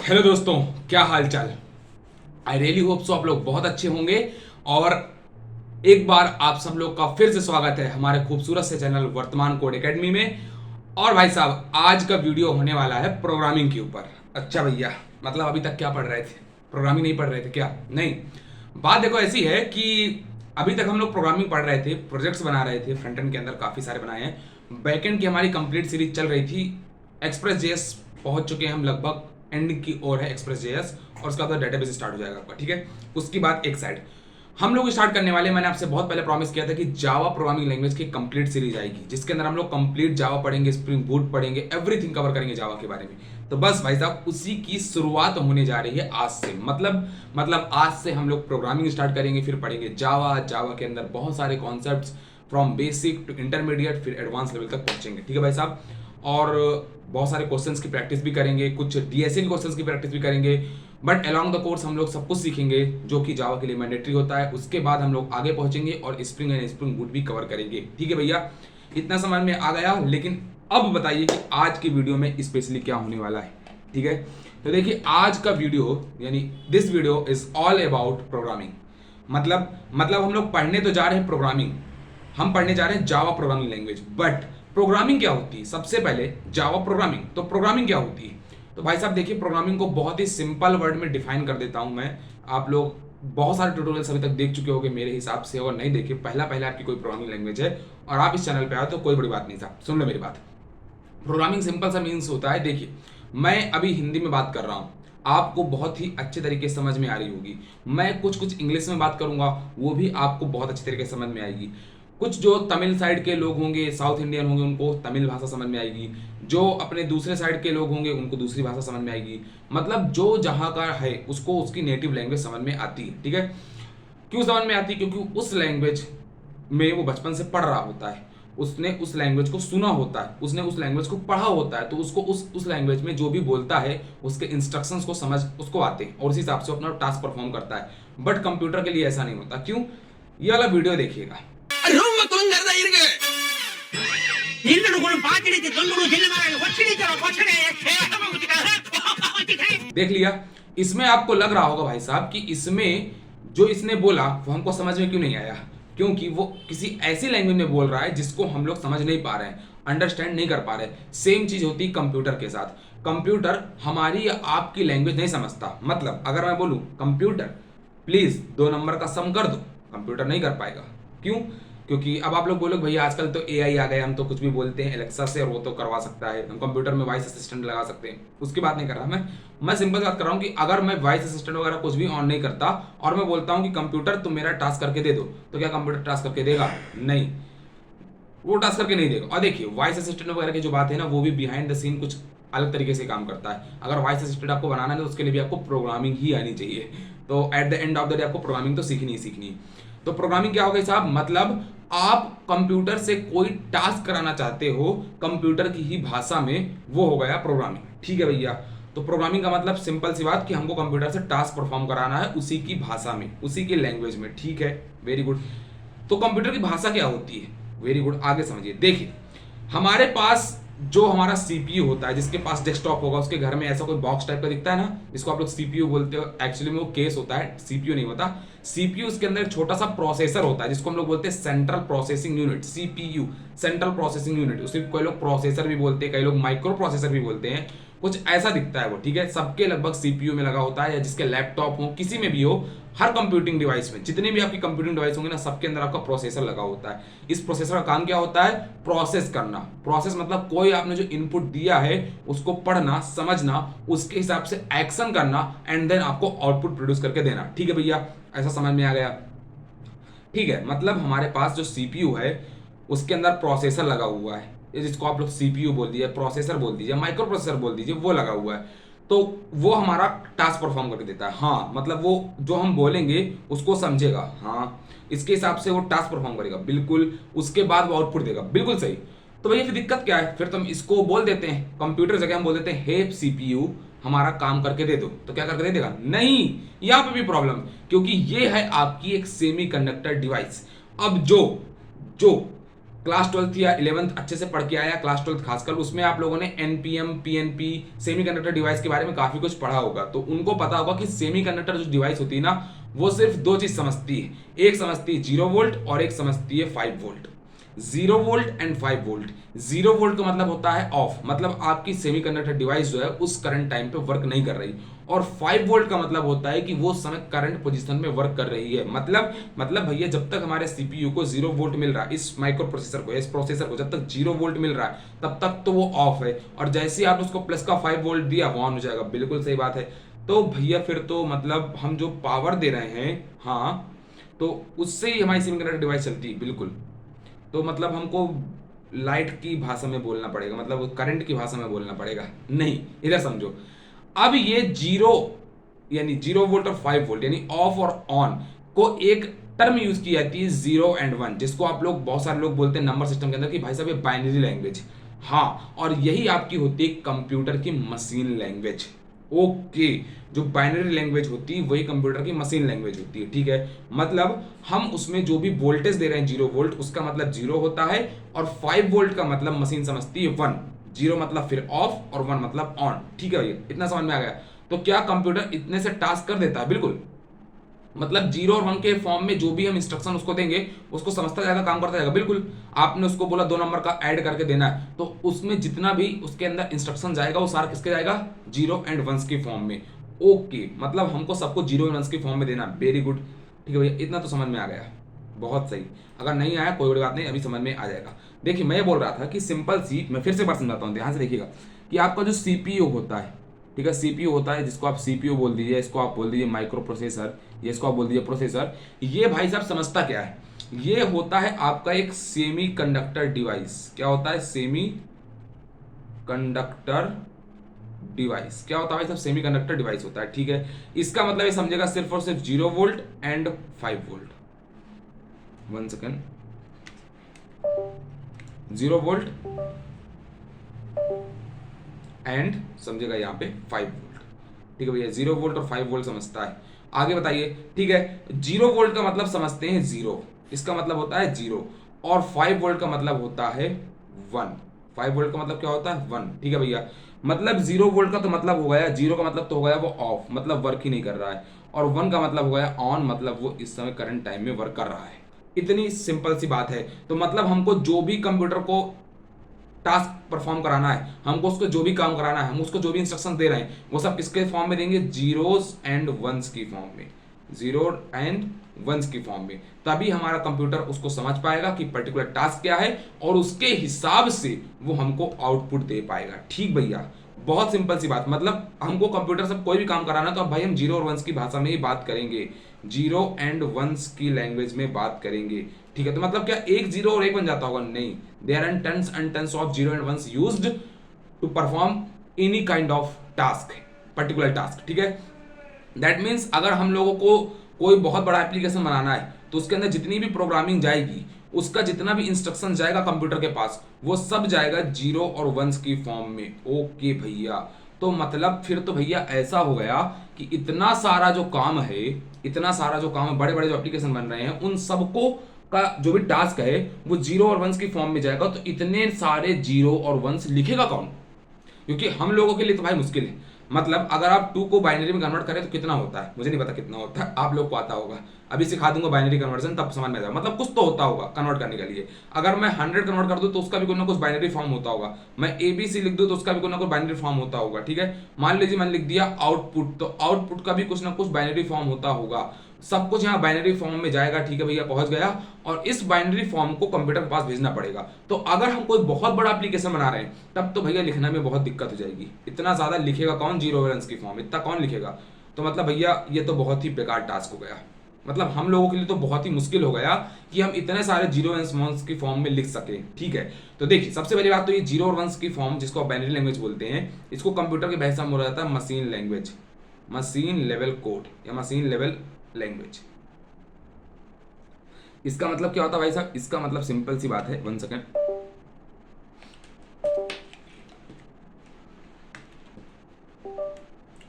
Hello दोस्तों, क्या हाल चाल। आई रियली होप सो आप लोग बहुत अच्छे होंगे। और एक बार आप सब लोग का फिर से स्वागत है हमारे खूबसूरत से चैनल वर्तमान कोड एकेडमी में। और भाई साहब, आज का वीडियो होने वाला है प्रोग्रामिंग के ऊपर। अच्छा भैया, मतलब अभी तक क्या पढ़ रहे थे? प्रोग्रामिंग नहीं पढ़ रहे थे क्या? नहीं, बात देखो ऐसी है कि अभी तक हम लोग प्रोग्रामिंग पढ़ रहे थे, प्रोजेक्ट्स बना रहे थे, फ्रंट एंड के अंदर काफ़ी सारे बनाए हैं। बैकएंड की हमारी कंप्लीट सीरीज चल रही थी। एक्सप्रेस जेएस पहुंच चुके हैं हम, लगभग एंड की ओर है एक्सप्रेस जेएस। और उसके बाद डेटाबेस स्टार्ट हो जाएगा आपका, ठीक है। उसकी बात एक साइड, हम लोग स्टार्ट करने वाले, मैंने आपसे बहुत पहले प्रॉमिस किया था कि जावा प्रोग्रामिंग लैंग्वेज की कंप्लीट सीरीज आएगी, जिसके अंदर हम लोग कंप्लीट जावा पढ़ेंगे, स्प्रिंग बूट पढ़ेंगे, एवरीथिंग कवर करेंगे जावा के बारे में। तो बस भाई साहब, उसी की शुरुआत होने जा रही है आज से। मतलब आज से हम लोग प्रोग्रामिंग स्टार्ट करेंगे, फिर पढ़ेंगे जावा। जावा के अंदर बहुत सारे concepts from basic to intermediate, फिर एडवांस लेवल तक पहुंचेंगे, ठीक है भाई साहब। और बहुत सारे क्वेश्चंस की प्रैक्टिस भी करेंगे, कुछ डीएसए के क्वेश्चंस की प्रैक्टिस भी करेंगे। बट अलोंग द कोर्स हम लोग सब कुछ सीखेंगे जो कि जावा के लिए मैंडेटरी होता है। उसके बाद हम लोग आगे पहुंचेंगे और स्प्रिंग एंड स्प्रिंग बूट भी कवर करेंगे, ठीक है भैया। इतना समझ में आ गया। लेकिन अब बताइए कि आज की वीडियो में स्पेशली क्या होने वाला है, ठीक है। तो देखिए, आज का वीडियो यानी this video is all about programming. मतलब हम लोग पढ़ने तो जा रहे हैं प्रोग्रामिंग, हम पढ़ने जा रहे हैं Java programming language. But programming क्या होती है? सबसे पहले जावा प्रोग्रामिंग, तो प्रोग्रामिंग क्या होती है? तो भाई साहब देखिए, प्रोग्रामिंग को बहुत ही सिंपल वर्ड में डिफाइन कर देता हूं मैं। आप लोग बहुत सारे ट्यूटोरियल्स अभी तक देख चुके होंगे मेरे हिसाब से, और नहीं देखे, पहले आपकी कोई प्रोग्रामिंग लैंग्वेज है और आप इस चैनल पे आए तो कोई बड़ी बात नहीं साहब, सुन लो मेरी बात। प्रोग्रामिंग सिंपल सा मीन्स होता है, देखिए मैं अभी हिंदी में बात कर रहा हूँ, आपको बहुत ही अच्छे तरीके से समझ में आ रही होगी। मैं कुछ इंग्लिश में बात करूंगा, वो भी आपको बहुत अच्छे तरीके से समझ में आएगी। कुछ जो तमिल साइड के लोग होंगे, साउथ इंडियन होंगे, उनको तमिल भाषा समझ में आएगी। जो अपने दूसरे साइड के लोग होंगे, उनको दूसरी भाषा समझ में आएगी। मतलब जो जहाँ का है उसको उसकी नेटिव लैंग्वेज समझ में आती है, ठीक है। क्यों समझ में आती है? क्योंकि उस लैंग्वेज में वो बचपन से पढ़ रहा होता है, उसने उस लैंग्वेज को सुना होता है, उसने उस लैंग्वेज को पढ़ा होता है, तो उसको उस लैंग्वेज में जो भी बोलता है उसके इंस्ट्रक्शंस को समझ उसको आते हैं और उस हिसाब से अपना टास्क परफॉर्म करता है। बट कंप्यूटर के लिए ऐसा नहीं होता। क्यों? ये वाला वीडियो देखिएगा। देख लिया? इसमें आपको लग रहा होगा भाई साहब कि इसमें जो इसने बोला वो हमको समझ में क्यों नहीं आया। क्योंकि वो किसी ऐसी लैंग्वेज में बोल रहा है जिसको हम लोग समझ नहीं पा रहे हैं, अंडरस्टैंड नहीं कर पा रहे। सेम चीज होती है कंप्यूटर के साथ। कंप्यूटर हमारी या आपकी लैंग्वेज नहीं समझता। मतलब अगर मैं बोलूं कंप्यूटर प्लीज 2 नंबर का सम कर दो, कंप्यूटर नहीं कर पाएगा। क्यों? क्योंकि अब आप लोग बोलोगे भैया आजकल तो एआई आ गए, हम तो कुछ भी बोलते हैं एलेक्सा से और वो तो करवा सकता है, हम कंप्यूटर में वॉइस असिस्टेंट लगा सकते हैं। उसकी बात नहीं कर रहा मैं सिंपल बात कर रहा हूँ कि अगर मैं वॉइस असिस्टेंट वगैरह कुछ भी ऑन नहीं करता और मैं बोलता हूँ कि कंप्यूटर तुम मेरा टास्क करके दे दो, तो क्या कंप्यूटर टास्क करके देगा? नहीं, वो टास्क करके नहीं देगा। और देखिए, वॉइस असिस्टेंट वगैरह की जो बात है ना, वो भी बिहाइंड द सीन कुछ अलग तरीके से काम करता है। अगर वॉइस असिस्टेंट आपको बनाना है तो उसके लिए भी आपको प्रोग्रामिंग ही आनी चाहिए। तो at the end of the day आपको प्रोग्रामिंग तो सीखनी ही सीखनी है। तो प्रोग्रामिंग क्या होगा साहब? मतलब आप कंप्यूटर से कोई टास्क कराना चाहते हो कंप्यूटर की ही भाषा में, वो हो गया प्रोग्रामिंग, ठीक है भैया। तो प्रोग्रामिंग का मतलब सिंपल सी बात कि हमको कंप्यूटर से टास्क परफॉर्म कराना है उसी की भाषा में, उसी की लैंग्वेज में, ठीक है। Very good. तो कंप्यूटर की भाषा क्या होती है? वेरी गुड, आगे समझिए। देखिए, हमारे पास जो हमारा सीपीयू होता है, जिसके पास डेस्कटॉप होगा, उसके घर में ऐसा कोई बॉक्स टाइप का दिखता है ना, जिसको आप लोग सीपीयू बोलते हो। एक्चुअली में वो केस होता है, सीपीयू नहीं होता। सीपीयू उसके अंदर एक छोटा सा प्रोसेसर होता है जिसको हम लोग बोलते हैं central processing unit, CPU, central processing unit. उसे कोई लोग प्रोसेसर भी बोलते हैं, कई लोग माइक्रो प्रोसेसर भी बोलते हैं। कुछ ऐसा दिखता है वो, ठीक है। सबके लगभग सीपीयू में लगा होता है, या जिसके लैपटॉप हो, किसी में भी हो, हर कंप्यूटिंग डिवाइस में, जितने भी आपकी कंप्यूटिंग डिवाइस होंगे ना, सबके अंदर आपका प्रोसेसर लगा होता है। इस प्रोसेसर का काम क्या होता है? प्रोसेस करना। प्रोसेस मतलब कोई आपने जो इनपुट दिया है उसको पढ़ना, समझना, उसके हिसाब से एक्शन करना एंड देन आपको आउटपुट प्रोड्यूस करके देना, ठीक है भैया। ऐसा समझ में आ गया? ठीक है। मतलब हमारे पास जो सीपीयू है उसके अंदर प्रोसेसर लगा हुआ है, जिसको आप लोग सीपीयू बोल दीजिए, प्रोसेसर बोल दीजिए, माइक्रो प्रोसेसर बोल दीजिए, वो लगा हुआ है। तो वो हमारा टास्क परफॉर्म करके देता है। हाँ, मतलब वो जो हम बोलेंगे उसको समझेगा, हाँ, इसके हिसाब से वो टास्क परफॉर्म करेगा, बिल्कुल। उसके बाद वो आउटपुट देगा, बिल्कुल सही। तो भैया फिर दिक्कत क्या है? फिर तो हम इसको बोल देते हैं, कंप्यूटर जगह हम बोल देते हैं हे सीपीयू हमारा काम करके दे दो, तो क्या करके दे देगा? नहीं, यहां पे भी प्रॉब्लम, क्योंकि ये है आपकी एक सेमी कंडक्टर डिवाइस। अब जो जो क्लास 12th या 11th अच्छे से पढ़ के आया, क्लास 12th खासकर, उसमें आप लोगों ने एनपीएम, पीएनपी, सेमीकंडक्टर डिवाइस के बारे में काफी कुछ पढ़ा होगा। तो उनको पता होगा कि सेमीकंडक्टर जो डिवाइस होती है ना, वो सिर्फ दो चीज समझती है, एक समझती है 0 वोल्ट और एक समझती है 5 volt. 0 volt and 5 volt. 0 volt का मतलब होता है ऑफ, मतलब आपकी सेमीकंडक्टर डिवाइस जो है उस करंट टाइम पे वर्क नहीं कर रही। और 5 वोल्ट का मतलब होता है कि वो समय करंट पोजीशन में वर्क कर रही है। मतलब भैया जब तक हमारे सीपीयू को 0 वोल्ट मिल रहा है, इस माइक्रो प्रोसेसर को, इस प्रोसेसर को जब तक 0 वोल्ट मिल रहा है तब तक तो वो ऑफ है, और जैसे ही आपने उसको प्लस का 5 वोल्ट दिया वो ऑन हो जाएगा। बिल्कुल सही बात है। तो भैया फिर तो मतलब हम जो पावर दे रहे हैं, हाँ, तो उससे ही हमारी सेमीकंडक्टर डिवाइस चलती है। बिल्कुल। तो मतलब हमको लाइट की भाषा में बोलना पड़ेगा, मतलब करंट की भाषा में बोलना पड़ेगा। नहीं, इधर समझो। अब ये 0 वोल्ट और 5 वोल्ट यानी ऑफ और ऑन को एक टर्म यूज की जाती है 0 और 1, जिसको आप लोग, बहुत सारे लोग बोलते हैं नंबर सिस्टम के अंदर कि भाई साहब ये बाइनरी लैंग्वेज। हाँ, और यही आपकी होती है कंप्यूटर की मशीन लैंग्वेज। ओके, जो बाइनरी लैंग्वेज होती है वही कंप्यूटर की मशीन लैंग्वेज होती है। ठीक है, मतलब हम उसमें जो भी वोल्टेज दे रहे हैं 0 वोल्ट, उसका मतलब 0 होता है, और 5 वोल्ट का मतलब मशीन समझती है 1। 0 मतलब फिर ऑफ और 1 मतलब ऑन। ठीक है भैया, इतना समझ में आ गया। तो क्या कंप्यूटर इतने से टास्क कर देता है? बिल्कुल। मतलब 0 और 1 के फॉर्म में जो भी हम इंस्ट्रक्शन उसको देंगे, उसको समझता जाएगा, काम करता जाएगा। बिल्कुल। आपने उसको बोला 2 नंबर का ऐड करके देना है, तो उसमें जितना भी उसके अंदर इंस्ट्रक्शन जाएगा वो सारा किसके जाएगा? 0 और 1 की फॉर्म में। ओके, मतलब हमको सबको 0 और 1 की फॉर्म में देना। Very good. ठीक है भैया, इतना तो समझ में आ गया। बहुत सही। अगर नहीं आया कोई बड़ी बात नहीं, अभी समझ में आ जाएगा। देखिए, मैं ये बोल रहा था कि सिंपल सी, मैं फिर से बात समझाता हूँ, ध्यान से देखिएगा, कि आपका जो सीपीयू होता है, ठीक है, सीपीयू होता है, जिसको आप सीपीयू बोल दीजिए, इसको आप बोल दीजिए माइक्रो प्रोसेसर, ये इसको आप बोल दीजिए प्रोसेसर। ये भाई साहब समझता क्या है? ये होता है आपका एक सेमी कंडक्टर डिवाइस। क्या होता है? Semi conductor device. क्या होता है भाई साहब? सेमी कंडक्टर डिवाइस होता है। ठीक है, इसका मतलब ये समझेगा सिर्फ और सिर्फ 0 volt and 5 volt. 1 second. 0 volt and समझेगा यहाँ पे 5 वोल्ट। ठीक है भैया, 0 वोल्ट और 5 वोल्ट समझता है। आगे बताइए। ठीक है, 0 वोल्ट का मतलब समझते हैं 0, इसका मतलब होता है 0, और 5 वोल्ट का मतलब होता है 1। 5 वोल्ट का मतलब क्या होता है? 1। ठीक है भैया, मतलब 0 वोल्ट का तो मतलब हो गया, 0 का मतलब तो हो गया वो ऑफ, मतलब वर्क ही नहीं कर रहा है, और 1 का मतलब हो गया ऑन, मतलब वो इस समय करंट टाइम में वर्क कर रहा है। इतनी सिंपल सी बात है। तो मतलब हमको जो भी कंप्यूटर को टास्क परफॉर्म कराना है, हमको उसको जो भी काम कराना है, हम उसको जो भी इंस्ट्रक्शन दे रहे हैं, वो सब किसके फॉर्म में देंगे? 0s और 1s की फॉर्म में। 0 और 1s की फॉर्म में। तभी हमारा कंप्यूटर उसको समझ पाएगा कि पर्टिकुलर टास्क क्या है, और उसके हिसाब से वो हमको आउटपुट दे पाएगा। ठीक भैया, बहुत सिंपल सी बात। मतलब हमको कंप्यूटर से कोई भी काम कराना है तो अब भाई हम 0 और 1s की भाषा में ही बात करेंगे, 0 और 1s की लैंग्वेज में बात करेंगे। ठीक है, तो मतलब क्या एक 0 और 1 बन जाता होगा? नहीं, there are tons and tons of 0 and 1s used to perform any kind of task, particular task. ठीक है, दैट मीन्स अगर हम लोगों को कोई बहुत बड़ा एप्लीकेशन बनाना है तो उसके अंदर जितनी भी प्रोग्रामिंग जाएगी, उसका जितना भी इंस्ट्रक्शन जाएगा कंप्यूटर के पास, वो सब जाएगा 0 और 1s की फॉर्म में। ओके भैया, तो मतलब फिर तो भैया ऐसा हो गया कि इतना सारा जो काम है, इतना सारा जो काम है, बड़े बड़े जो एप्लीकेशन बन रहे हैं, उन सबको का जो भी टास्क है वो 0 और 1s की फॉर्म में जाएगा। तो इतने सारे 0 और 1s लिखेगा कौन? क्योंकि हम लोगों के लिए तो भाई मुश्किल है। मतलब अगर आप 2 को बाइनरी में कन्वर्ट करें तो कितना होता है? मुझे नहीं पता कितना होता है, आप लोग को आता होगा। अभी सिखा दूंगा बाइनरी कन्वर्जन, तब समझ में आ जाएगा। मतलब कुछ तो होता होगा कन्वर्ट करने के लिए। अगर मैं 100 कन्वर्ट कर दूं तो उसका भी कोई ना कुछ बाइनरी फॉर्म होता होगा। मैं ABC लिख दूं तो उसका भी कोई ना कुछ बाइनरी फॉर्म होता होगा। ठीक है, मान लीजिए मैंने लिख दिया आउटपुट, तो आउटपुट का भी कुछ ना कुछ बाइनरी फॉर्म होता होगा। सब कुछ यहाँ बाइनरी फॉर्म में जाएगा। ठीक है भैया, पहुंच गया। और इस बाइनरी फॉर्म को कंप्यूटर के पास भेजना पड़ेगा। तो अगर हम कोई बहुत बड़ा एप्लीकेशन बना रहे हैं तब तो भैया लिखने में बहुत दिक्कत हो जाएगी। इतना ज्यादा लिखेगा कौन? 0 और 1s की फॉर्म इतना कौन लिखेगा? तो मतलब भैया ये तो बहुत ही बेकार टास्क हो गया। मतलब हम लोगों के लिए तो बहुत ही मुश्किल हो गया कि हम इतने सारे 0 और 1s की फॉर्म में लिख सकें। ठीक है, तो देखिए सबसे पहली बात तो ये 0 और 1s की फॉर्म, जिसको आप बाइनरी लैंग्वेज बोलते हैं, इसको कंप्यूटर की भाषा में बोला जाता है machine language, machine level code या मशीन लेवल लैंग्वेज। इसका मतलब क्या होता है भाई साहब? इसका मतलब सिंपल सी बात है, 1 सेकेंड।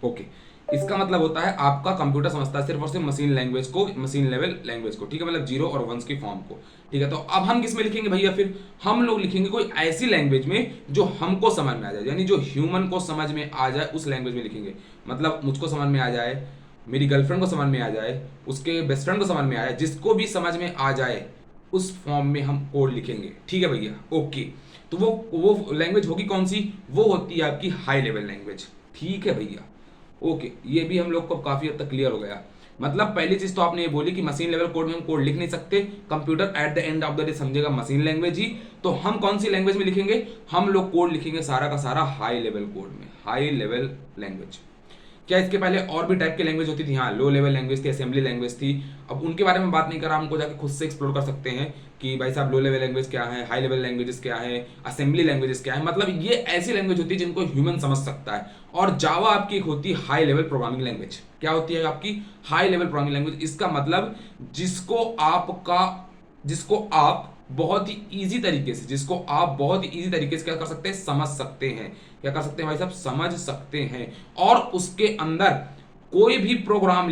ओके, इसका मतलब होता है आपका कंप्यूटर समझता है सिर्फ और सिर्फ मशीन लैंग्वेज को, मशीन लेवल लैंग्वेज को, ठीक है, मतलब जीरो और वंस की फॉर्म को, ठीक है। तो अब हम किस में लिखेंगे भैया, फिर हम लोग लिखेंगे कोई ऐसी लैंग्वेज में जो हमको समझ में आ जाए, यानी जो ह्यूमन को समझ में आ जाए उस लैंग्वेज में लिखेंगे। मतलब मुझको समझ में आ जाए, मेरी गर्लफ्रेंड को समझ में आ जाए, उसके बेस्ट फ्रेंड को समझ में आ जाए, जिसको भी समझ में आ जाए उस फॉर्म में हम कोड लिखेंगे, ठीक है भैया, ओके। तो वो लैंग्वेज होगी कौन सी, वो होती है आपकी हाई लेवल लैंग्वेज, ठीक है भैया, ओके। ये भी हम लोग को काफी हद तक क्लियर हो गया। मतलब पहली चीज तो आपने ये बोली कि मशीन लेवल कोड में हम कोड लिख नहीं सकते, computer at the end of the day समझेगा मशीन लैंग्वेज ही। तो हम कौन सी लैंग्वेज में लिखेंगे, हम लोग कोड लिखेंगे सारा का सारा हाई लेवल कोड में, हाई लेवल लैंग्वेज। क्या इसके पहले और भी टाइप की लैंग्वेज होती थी, हाँ, लो लेवल लैंग्वेज थी, असेंबली लैंग्वेज थी। अब उनके बारे में बात नहीं कर रहा, हमको जाके खुद से एक्सप्लोर कर सकते हैं कि भाई साहब लो लेवल लैंग्वेज क्या है, हाई लेवल लैंग्वेजेस क्या है, असेंबली लैंग्वेजेस क्या है। मतलब ये ऐसी लैंग्वेज होती है जिनको ह्यूमन समझ सकता है। और जावा आपकी एक होती है हाई लेवल प्रोग्रामिंग लैंग्वेज। क्या होती है आपकी हाई लेवल प्रोग्रामिंग लैंग्वेज, इसका मतलब जिसको आप बहुत ही इजी तरीके से, जिसको आप बहुत ही इजी तरीके से क्या कर सकते हैं, समझ सकते हैं। क्या कर सकते हैं भाई साहब, समझ सकते हैं। और उसके अंदर कोई भी प्रोग्राम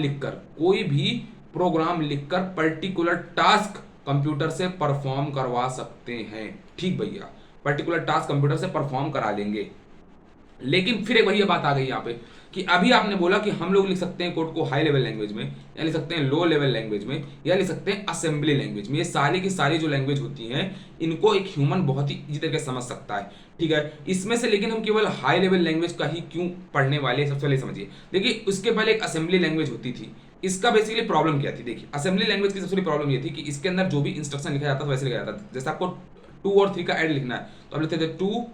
लिखकर पर्टिकुलर टास्क कंप्यूटर से परफॉर्म करवा सकते हैं, ठीक भैया, पर्टिकुलर टास्क कंप्यूटर से परफॉर्म करा लेंगे। लेकिन फिर एक भैया बात आ गई यहाँ पे कि अभी आपने बोला कि हम लोग लिख सकते हैं कोड को हाई लेवल लैंग्वेज में, या लिख सकते हैं लो लेवल लैंग्वेज में, या लिख सकते हैं असेंबली लैंग्वेज में। ये सारी की सारी जो लैंग्वेज होती हैं इनको एक ह्यूमन बहुत ही इजी तरीके से समझ सकता है, ठीक है। इसमें से लेकिन हम केवल हाई लेवल लैंग्वेज का ही क्यों पढ़ने वाले, सबसे पहले समझिए। देखिए उसके पहले एक असेंबली लैंग्वेज होती थी। इसका बेसिकली प्रॉब्लम क्या थी, देखिए असेंबली लैंग्वेज की सबसे बड़ी प्रॉब्लम ये थी कि इसके अंदर जो भी इंस्ट्रक्शन लिखा जाता था वैसे लिखा जाता था। जैसे आपको 2 और 3 का ऐड लिखना है तो आप लिखते थे 2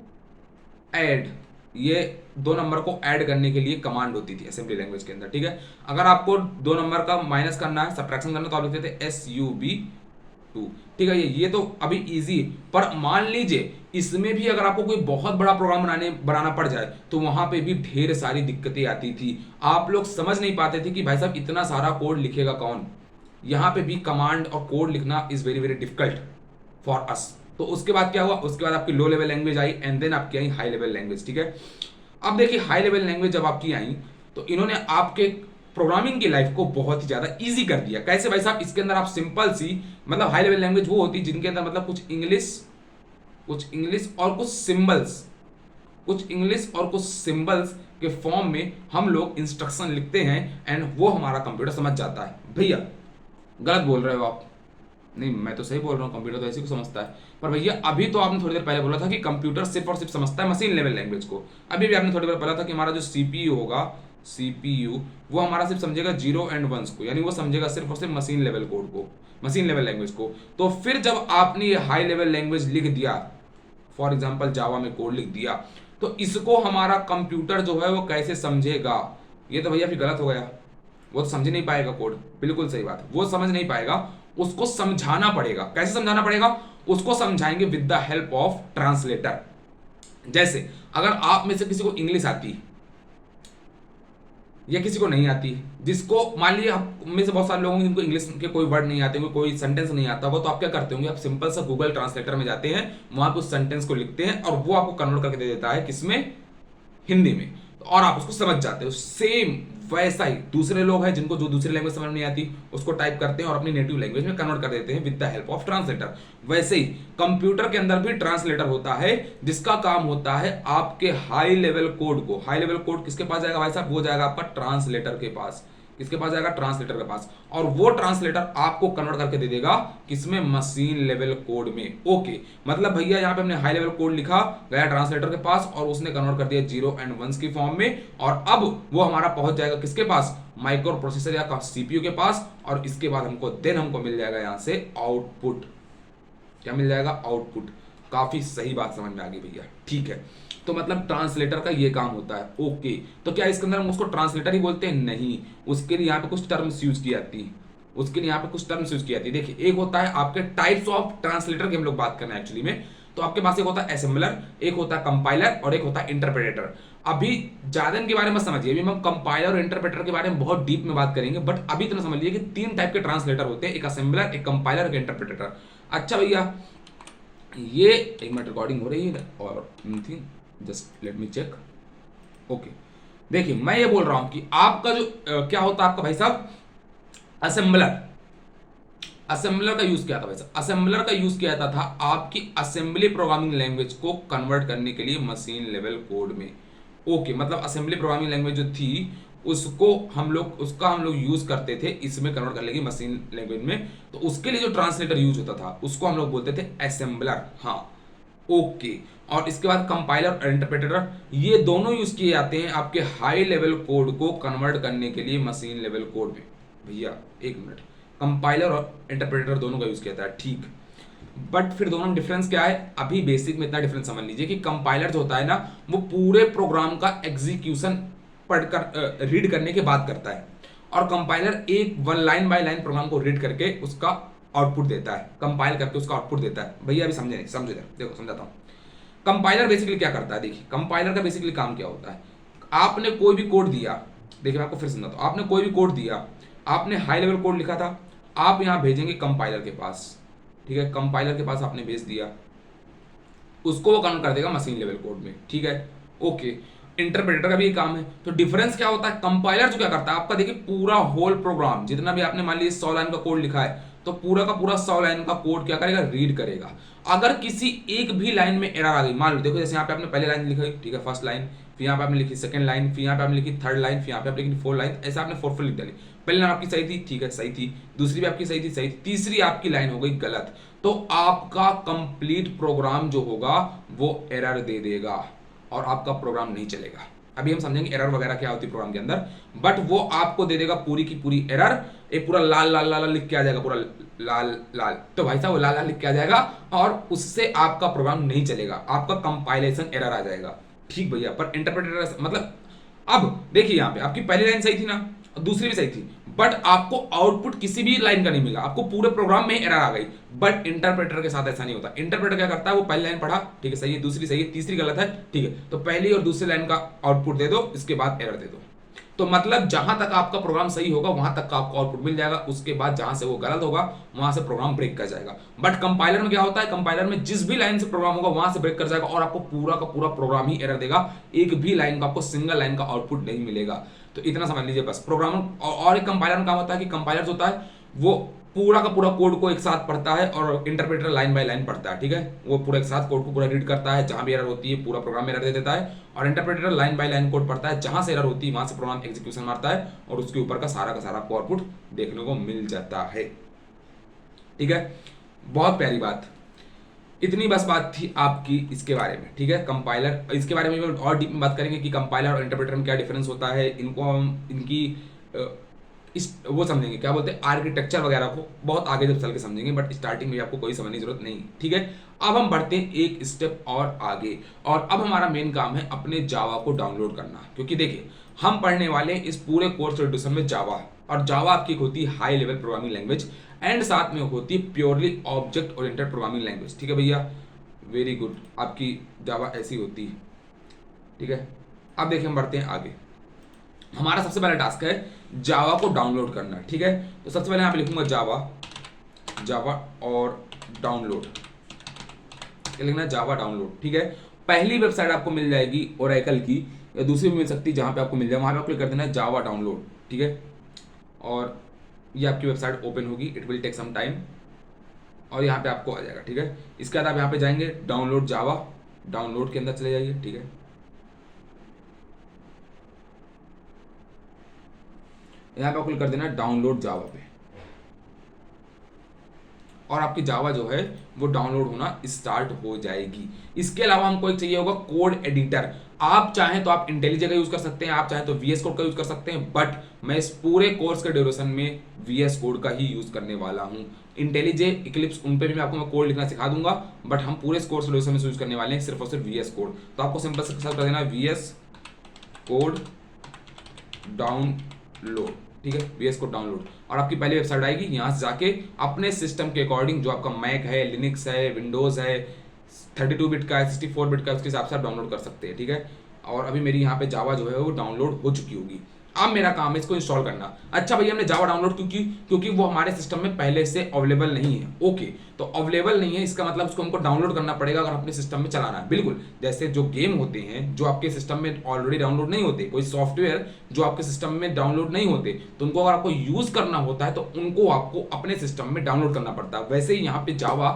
ऐड, ये 2 नंबर को ऐड करने के लिए कमांड होती थी असेंबली लैंग्वेज के अंदर, ठीक है। अगर आपको 2 नंबर का माइनस करना है, सब्ट्रैक्शन करना है, तो आप लिखते थे SUB2, ठीक है। ये तो अभी इजी है। पर मान लीजिए इसमें भी अगर आपको कोई बहुत बड़ा प्रोग्राम बनाना पड़ जाए तो वहां पे भी ढेर सारी दिक्कतें आती थी। आप लोग समझ नहीं पाते थे कि भाई साहब इतना सारा कोड लिखेगा कौन। यहाँ पे भी कमांड और कोड लिखना is very very difficult for us. तो उसके बाद क्या हुआ, उसके बाद आपकी लो लेवल लैंग्वेज आई एंड देन आपकी आई हाई लेवल लैंग्वेज, ठीक है। अब देखिए हाई लेवल लैंग्वेज जब आपकी आई तो इन्होंने आपके प्रोग्रामिंग की लाइफ को बहुत ही ज्यादा इजी कर दिया। कैसे भाई साहब, इसके अंदर आप सिंपल सी, मतलब हाई लेवल लैंग्वेज वो होती है जिनके अंदर मतलब कुछ इंग्लिश और कुछ सिंबल्स के फॉर्म में हम लोग इंस्ट्रक्शन लिखते हैं एंड वो हमारा कंप्यूटर समझ जाता है। भैया गलत बोल रहे हो आप, नहीं मैं तो सही बोल रहा हूँ, कंप्यूटर तो ऐसे को समझता है। पर भैया अभी तो आपने थोड़ी देर पहले बोला था कि कंप्यूटर सिर्फ और सिर्फ समझता है मशीन लेवल लैंग्वेज को। अभी भी आपने थोड़ी देर बोला था कि हमारा जो सीपीयू होगा, सीपीयू वो हमारा सिर्फ समझेगा 0 एंड 1 को, यानी वो समझेगा सिर्फ और सिर्फ मशीन लेवल कोड को, मशीन लेवल लैंग्वेज को। तो फिर जब आपने ये हाई लेवल लैंग्वेज लिख दिया, फॉर एग्जाम्पल जावा में कोड लिख दिया, तो इसको हमारा कंप्यूटर जो है वो कैसे समझेगा। ये तो भैया फिर गलत हो गया, वो तो समझ नहीं पाएगा कोड, बिल्कुल सही बात, वो समझ नहीं पाएगा, उसको समझाना पड़ेगा। कैसे समझाना पड़ेगा, उसको समझाएंगे with the help of translator. जैसे अगर आप में से किसी को इंग्लिश आती या किसी को नहीं आती, जिसको मान लीजिए आप में से बहुत सारे लोग होंगे जिनको इंग्लिश के कोई वर्ड नहीं आते होंगे, कोई सेंटेंस नहीं आता होगा, तो आप क्या करते होंगे, आप सिंपल सा गूगल ट्रांसलेटर में जाते हैं, वहां पे उस सेंटेंस को लिखते हैं और वो आपको कन्वर्ट करके दे देता है किसमें, हिंदी में, और आप उसको समझ जाते हो। सेम वैसा ही दूसरे लोग हैं जिनको जो दूसरी लैंग्वेज समझ नहीं आती उसको टाइप करते हैं और अपनी नेटिव लैंग्वेज में कन्वर्ट कर देते हैं with the help of translator. वैसे ही कंप्यूटर के अंदर भी ट्रांसलेटर होता है जिसका काम होता है आपके हाई लेवल कोड को, हाई लेवल कोड किसके पास जाएगा भाई साहब, वो जाएगा आपका ट्रांसलेटर के पास। किसके पास जाएगा, ट्रांसलेटर के पास, और वो ट्रांसलेटर आपको कन्वर्ट करके दे देगा किसमें, मशीन लेवल कोड में। ओके, मतलब भैया यहाँ पे हमने हाई लेवल कोड लिखा, गया ट्रांसलेटर के पास और उसने कन्वर्ट कर दिया 0 एंड 1 की फॉर्म में, और अब वो हमारा पहुंच जाएगा किसके पास, माइक्रो प्रोसेसर या सीपीयू के पास, और इसके बाद हमको मिल जाएगा यहाँ से आउटपुट। क्या मिल जाएगा, आउटपुट। काफी सही बात समझ में आ गई भैया, ठीक है। तो मतलब ट्रांसलेटर का ये काम होता है। ओके, तो क्या इसके अंदर हम उसको ट्रांसलेटर ही बोलते हैं, नहीं, उसके लिए यहाँ पे कुछ टर्म्स यूज की जाती है, उसके लिए यहाँ पे कुछ टर्म्स यूज की जाती है। देखिए एक होता है आपके टाइप्स ऑफ ट्रांसलेटर की हम लोग बात कर रहे हैं एक्चुअली में, तो आपके पास एक होता है असेंबलर, एक होता है कंपाइलर और एक होता है इंटरप्रेटर। अभी ज्यादा इनके बारे में समझिए, अभी हम कंपाइलर और इंटरप्रेटर के बारे में बहुत डीप में बात करेंगे, बट अभी इतना समझ लीजिए कि 3 टाइप के ट्रांसलेटर होते हैं, एक असेंबलर, एक कंपाइलर, एक इंटरप्रेटर। अच्छा भैया ये एक मिनट रिकॉर्डिंग हो रही है और just let me check, okay. देखिए मैं ये बोल रहा हूं कि आपका जो क्या होता है आपका भाई साहब, असेंबलर, असेंबलर का यूज किया था। वैसे असेंबलर का यूज किया जाता था आपकी असेंबली प्रोग्रामिंग लैंग्वेज को कन्वर्ट करने के लिए मशीन लेवल कोड में। ओके, मतलब असेंबली प्रोग्रामिंग लैंग्वेज जो थी उसको हम लोग यूज करते थे इसमें कन्वर्ट करने की मशीन लैंग्वेज में। तो उसके लिए जो ट्रांसलेटर यूज होता था उसको हम लोग बोलते थे असेंबलर। हाँ, ओके। और इसके बाद कंपाइलर और इंटरप्रेटर, ये दोनों यूज किए जाते हैं आपके हाई लेवल कोड को कन्वर्ट करने के लिए मशीन लेवल कोड में। भैया एक मिनट, कंपाइलर और इंटरप्रेटर दोनों का यूज किया जाता है, ठीक। बट फिर दोनों में डिफरेंस क्या है, अभी बेसिक में इतना डिफरेंस समझ लीजिए कि कंपाइलर जो होता है ना वो पूरे प्रोग्राम का एग्जीक्यूशन पढ़कर रीड करने के बाद करता है, और कंपाइलर एक one line by line program को रीड करके उसका आउटपुट देता है, कंपाइल करके उसका आउटपुट देता है। भैया अभी समझे नहीं, समझो इधर देखो समझाता हूँ। कंपाइलर बेसिकली क्या करता है, देखिए कंपाइलर का बेसिकली काम क्या होता है। आपने कोई भी कोड दिया, देखिए मैं आपको फिर समझाता हूँ। आपने कोई भी कोड दिया, आपने हाई लेवल कोड लिखा था, आप यहाँ भेजेंगे कंपाइलर के पास, ठीक है। कंपाइलर के पास आपने भेज दिया, उसको वो कन्वर्ट कर देगा मशीन लेवल कोड में, ठीक है, ओके। इंटरप्रेटर का भी ये काम है। तो डिफरेंस क्या होता है, कंपाइलर जो क्या करता है आपका, देखिए पूरा होल प्रोग्राम जितना भी आपने मान लीजिए 100 लाइन का कोड लिखा है, तो पूरा का पूरा 100 लाइन का कोड क्या करेगा, रीड करेगा। अगर किसी एक भी लाइन में एरर आ गई, मान लो देखो जैसे यहाँ पे आपने पहले लाइन लिखी, ठीक है, फर्स्ट लाइन, फिर यहाँ पे आपने लिखी सेकंड लाइन, फिर यहाँ पे आपने लिखी थर्ड लाइन, फिर यहाँ पे आपने लिखी फोर्थ लाइन, ऐसे आपने फोर लिख डाली। पहली लाइन आपकी सही थी, ठीक है, सही थी। दूसरी भी आपकी सही थी, सही थी। तीसरी आपकी लाइन हो गई गलत, तो आपका कंप्लीट प्रोग्राम जो होगा वो एरर दे देगा और आपका प्रोग्राम नहीं चलेगा। अभी हम समझेंगे एरर वगैरह क्या होती है प्रोग्राम के अंदर, बट वो आपको दे देगा पूरी की पूरी एरर। एक पूरा लाल लाल लाल लिख के आ जाएगा, पूरा लाल लाल, तो भाई साहब वो लाल लाल लिख के आ जाएगा और उससे आपका प्रोग्राम नहीं चलेगा, आपका कंपाइलेशन एरर आ जाएगा, ठीक भैया। पर इंटरप्रेटर मतलब, अब देखिए यहाँ पे आपकी पहली लाइन सही थी ना, दूसरी भी सही थी, बट आपको आउटपुट किसी भी लाइन का नहीं मिला, आपको पूरे प्रोग्राम में एरर आ गई। बट इंटरप्रेटर के साथ ऐसा नहीं होता। इंटरप्रेटर क्या करता है, वो पहली लाइन पढ़ा, ठीक है, सही है, दूसरी सही है, तीसरी गलत है, ठीक है, तो पहली और दूसरी लाइन का आउटपुट दे दो, इसके बाद एरर दे दो। तो मतलब जहां तक आपका प्रोग्राम सही होगा वहां तक का आपको आउटपुट मिल जाएगा, उसके बाद जहां से वो गलत होगा वहां से प्रोग्राम ब्रेक कर जाएगा। बट कंपाइलर में क्या होता है, कंपाइलर में जिस भी लाइन से प्रोग्राम होगा वहां से ब्रेक कर जाएगा और आपको पूरा का पूरा प्रोग्राम ही एरर देगा, एक भी लाइन का आपको सिंगल लाइन का आउटपुट नहीं मिलेगा। तो इतना समझ लीजिए बस। प्रोग्रामर और एक कंपाइलर में काम होता है कि कंपाइलर होता है वो पूरा का पूरा कोड को एक साथ पढ़ता है और इंटरप्रेटर लाइन बाय लाइन पढ़ता है, ठीक है। वो पूरा एक साथ कोड को पूरा रीड करता है, जहां भी एरर होती है पूरा प्रोग्राम में एरर दे देता है, और interpreter line by line code पढ़ता है, जहां से एरर होती है वहां से प्रोग्राम एग्जीक्यूशन मारता है और उसके ऊपर का सारा आउटपुट देखने को मिल जाता है, ठीक है। बहुत प्यारी बात, इतनी बस बात थी आपकी इसके बारे में, ठीक है। कंपाइलर, इसके बारे में और डीप में बात करेंगे कि कंपाइलर और इंटरप्रेटर में क्या डिफरेंस होता है, इनको हम इनकी इस वो समझेंगे, क्या बोलते हैं, आर्किटेक्चर वगैरह को बहुत आगे जब चल के समझेंगे, बट स्टार्टिंग में आपको कोई समझने की जरूरत नहीं, ठीक है। अब हम बढ़ते हैं एक स्टेप और आगे, और अब हमारा मेन काम है अपने जावा को डाउनलोड करना, क्योंकि देखिए हम पढ़ने वाले हैं इस पूरे कोर्स इंट्रोडक्शन में जावा, और जावा आपकी होती है high level programming language, and साथ में होती है purely object oriented programming language, ठीक है भैया, वेरी गुड। आपकी जावा ऐसी होती है, ठीक है। अब देखिए हम बढ़ते हैं आगे। हमारा सबसे पहला टास्क है जावा को डाउनलोड करना, ठीक है। तो सबसे पहले यहाँ पे लिखूंगा जावा और डाउनलोड, क्या लिखना है, जावा डाउनलोड, ठीक है। पहली वेबसाइट आपको मिल जाएगी ओरेकल की, या दूसरी भी मिल सकती है, जहां पे आपको मिल जाए वहां पे क्लिक कर देना है जावा डाउनलोड, ठीक है। और ये आपकी वेबसाइट ओपन होगी, it will take some time, और यहाँ पे आपको आ जाएगा, ठीक है। इसके बाद आप यहाँ पे जाएंगे डाउनलोड जावा, डाउनलोड के अंदर चले जाइए, ठीक है। यहाँ पे आपको क्लिक कर देना है डाउनलोड जावा पे, और आपकी जावा जो है वो डाउनलोड होना स्टार्ट हो जाएगी। इसके अलावा हमको एक चाहिए होगा कोड एडिटर। आप चाहें तो आप इंटेलिजे का यूज कर सकते हैं, आप चाहें तो वीएस कोड का यूज कर सकते हैं, बट मैं इस पूरे कोर्स के ड्यूरेशन में वीएस कोड का ही यूज करने वाला हूं। इंटेलिजे, इक्लिप्स, उन पे भी मैं आपको कोड लिखना सिखा दूंगा, बट हम पूरे कोर्स के ड्यूरेशन में यूज करने वाले हैं सिर्फ और सिर्फ वीएस कोड। तो आपको सिंपल से सर्च कर देना वीएस कोड डाउनलोड, ठीक है, वीएस कोड डाउनलोड, और आपकी पहली वेबसाइट आएगी। यहाँ से जाके अपने सिस्टम के अकॉर्डिंग, जो आपका मैक है, लिनक्स है, विंडोज है, 32 बिट का है, 64 बिट का, उसके हिसाब से आप डाउनलोड कर सकते हैं, ठीक है। और अभी मेरी यहाँ पे जावा जो है वो डाउनलोड हो चुकी होगी। अब मेरा काम है इसको इंस्टॉल करना। अच्छा भैया हमने जावा डाउनलोड क्योंकि वो हमारे सिस्टम में पहले से अवेलेबल नहीं है। ओके, तो अवेलेबल नहीं है इसका मतलब उसको हमको डाउनलोड करना पड़ेगा अगर अपने सिस्टम में चलाना है। बिल्कुल, जैसे जो गेम होते हैं जो आपके सिस्टम में ऑलरेडी डाउनलोड नहीं होते, कोई सॉफ्टवेयर जो आपके सिस्टम में डाउनलोड नहीं होते, तो उनको अगर आपको यूज करना होता है तो उनको आपको अपने सिस्टम में डाउनलोड करना पड़ता है। वैसे ही यहाँ पे जावा,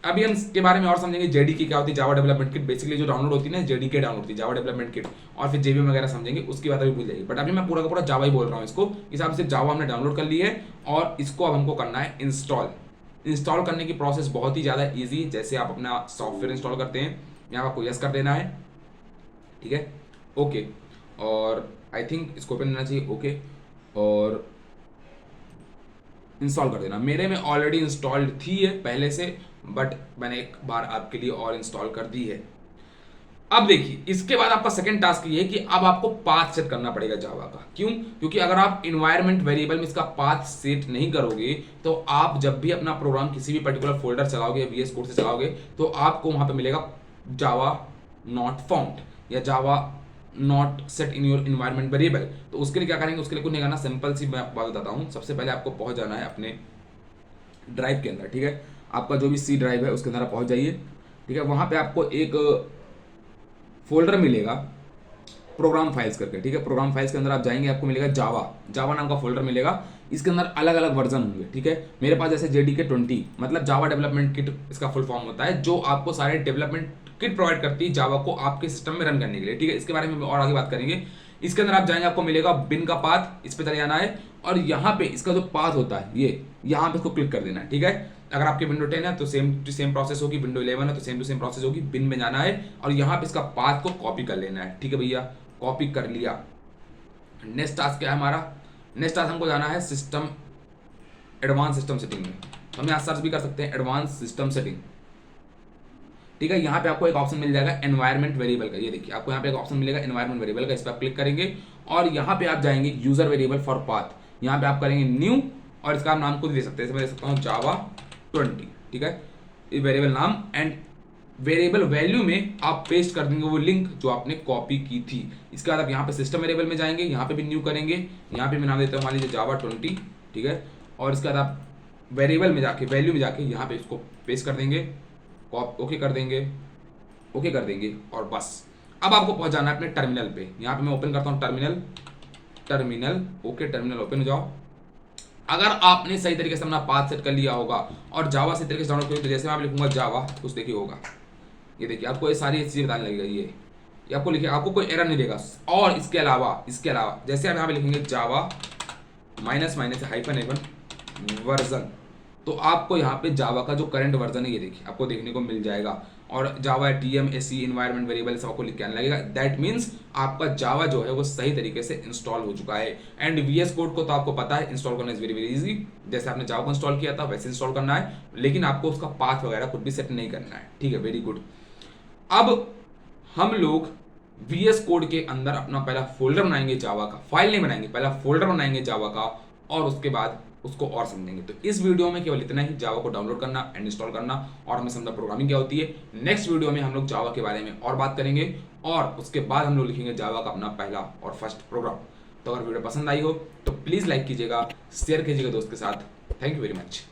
अभी हम इसके बारे में और समझेंगे। जेडीके क्या होती है, जावा डेवलपमेंट किट, बेसिकली जो डाउनलोड होती है ना जेडीके डाउनलोड होती है, जावा डेवलपमेंट किट, और फिर जेवीएम वगैरह समझेंगे, उसकी बात अभी भूल जाइए। बट अभी मैं पूरा का पूरा जावा ही बोल रहा हूँ इसको। इस हिसाब से जावा हमने डाउनलोड कर ली है और इसको अब हमको करना है इंस्टॉल। इंस्टॉल करने की प्रोसेस बहुत ही ज़्यादा ईजी, जैसे आप अपना सॉफ्टवेयर इंस्टॉल करते हैं, यहाँ आपको यस कर देना है, ठीक है, ओके, और आई थिंक इसको ओपन करना चाहिए, ओके, और इंस्टॉल कर देना। मेरे में ऑलरेडी इंस्टॉल्ड थी है पहले से, बट मैंने एक बार आपके लिए और इंस्टॉल कर दी है। अब देखिए इसके बाद आपका सेकंड टास्क ये है कि अब आपको पाथ सेट करना पड़ेगा जावा का। क्यों? क्योंकि अगर आप इन्वायरमेंट वेरिएबल में इसका पाथ सेट नहीं करोगे तो आप जब भी अपना प्रोग्राम किसी भी पर्टिकुलर फोल्डर चलाओगे, VS कोड से चलाओगे, तो आपको वहां पे मिलेगा जावा नॉट फाउंड या Java not set in your environment variable. तो उसके लिए क्या करेंगे, उसके लिए कुछ नहीं करना, सिंपल सी मैं आपको बात बताता हूँ। सबसे पहले आपको पहुंच जाना है अपने ड्राइव के अंदर, ठीक है, आपका जो भी सी ड्राइव है उसके अंदर आप पहुंच जाइए, ठीक है। वहां पे आपको एक फोल्डर मिलेगा प्रोग्राम फाइल्स करके, ठीक है। प्रोग्राम फाइल्स के अंदर आप जाएंगे, आपको मिलेगा जावा नाम का फोल्डर मिलेगा। इसके अंदर अलग अलग वर्जन होंगे, ठीक है। मेरे पास जैसे JDK 20 मतलब जावा डेवलपमेंट किट इसका फुल फॉर्म होता है, जो आपको सारे डेवलपमेंट किट प्रोवाइड करती है जावा को आपके सिस्टम में रन करने के लिए, ठीक है। इसके बारे में और आगे बात करेंगे। इसके अंदर आप जाएंगे, आपको मिलेगा बिन का पाथ, इस पे चले जाना है और यहाँ पे इसका जो पाथ होता है ये यहाँ पे इसको क्लिक कर देना है, ठीक है। अगर आपकी विंडो 10 है तो सेम टू सेम प्रोसेस होगी, विंडो 11 है तो सेम टू सेम प्रोसेस होगी। बिन में जाना है और यहाँ पे इसका पाथ को कॉपी कर लेना है, ठीक है भैया, कॉपी कर लिया। नेक्स्ट टास्क क्या है हमारा, नेक्स्ट टास्क हमको जाना है सिस्टम एडवांस सिस्टम सेटिंग में। हम यहाँ सर्च भी कर सकते हैं एडवांस सिस्टम सेटिंग, ठीक है। यहाँ पे आपको एक ऑप्शन मिल जाएगा एनवायरमेंट वेरिएबल का, ये देखिए आपको यहाँ पे एक ऑप्शन मिलेगा एनवायरमेंट वेरिएबल का, इस पर आप क्लिक करेंगे और यहाँ पे आप जाएंगे यूजर वेरिएबल फॉर पाथ, यहाँ पे आप करेंगे न्यू और इसका नाम खुद दे सकते हैं, मैं दे सकता हूँ जावा 20, ठीक है, वेरिएबल नाम। एंड वेरिएबल वैल्यू में आप पेस्ट कर देंगे वो लिंक जो आपने कॉपी की थी। इसके बाद आप यहाँ पे सिस्टम वेरिएबल में जाएंगे, यहाँ पे भी न्यू करेंगे, यहाँ पे मैं नाम देता हूँ मान लीजिए जावा 20, ठीक है। और इसके बाद आप वेरिएबल में जाके वैल्यू में जाके यहाँ पे इसको पेस्ट कर देंगे, ओके कर देंगे, ओके कर देंगे और बस। अब आपको पहुंच जाना है अपने टर्मिनल पे। यहाँ पे मैं ओपन करता हूँ टर्मिनल, ओके, टर्मिनल ओपन हो जाओ। अगर आपने सही तरीके से अपना पाथ सेट कर लिया होगा और जावा सही तरीके से डाउनलोड किया, तो जैसे मैं आप लिखूंगा जावा, कुछ देखिए होगा, ये देखिए आपको ये सारी चीजें बताने लगेगा, ये आपको लिखिए, आपको कोई एरर नहीं देगा। और इसके अलावा जैसे आप यहाँ पे लिखेंगे जावा -हाइफन वर्जन, तो आपको यहाँ पे जावा का जो करंट वर्जन है ये देखिए आपको देखने को मिल जाएगा। और जावा TMAC इन्वायरमेंट वेरिएबल सब आपको लिख के आने लगेगा। दैट मीन्स आपका जावा जो है वो सही तरीके से इंस्टॉल हो चुका है। एंड VS कोड को तो आपको पता है इंस्टॉल करना इज वेरी वेरी इजी, जैसे आपने जावा को इंस्टॉल किया था वैसे इंस्टॉल करना है, लेकिन आपको उसका पाथ वगैरह कुछ भी सेट नहीं करना है, ठीक है, वेरी गुड। अब हम लोग VS कोड के अंदर अपना पहला फोल्डर बनाएंगे जावा का, फाइल नहीं बनाएंगे, पहला फोल्डर बनाएंगे जावा का और उसके बाद उसको और समझेंगे। तो इस वीडियो में केवल इतना ही, जावा को डाउनलोड करना एंड इंस्टॉल करना और हमें समझा प्रोग्रामिंग क्या होती है। नेक्स्ट वीडियो में हम लोग जावा के बारे में और बात करेंगे और उसके बाद हम लोग लिखेंगे जावा का अपना पहला और फर्स्ट प्रोग्राम। तो अगर वीडियो पसंद आई हो तो प्लीज़ लाइक कीजिएगा, शेयर कीजिएगा दोस्त के साथ। Thank you very much.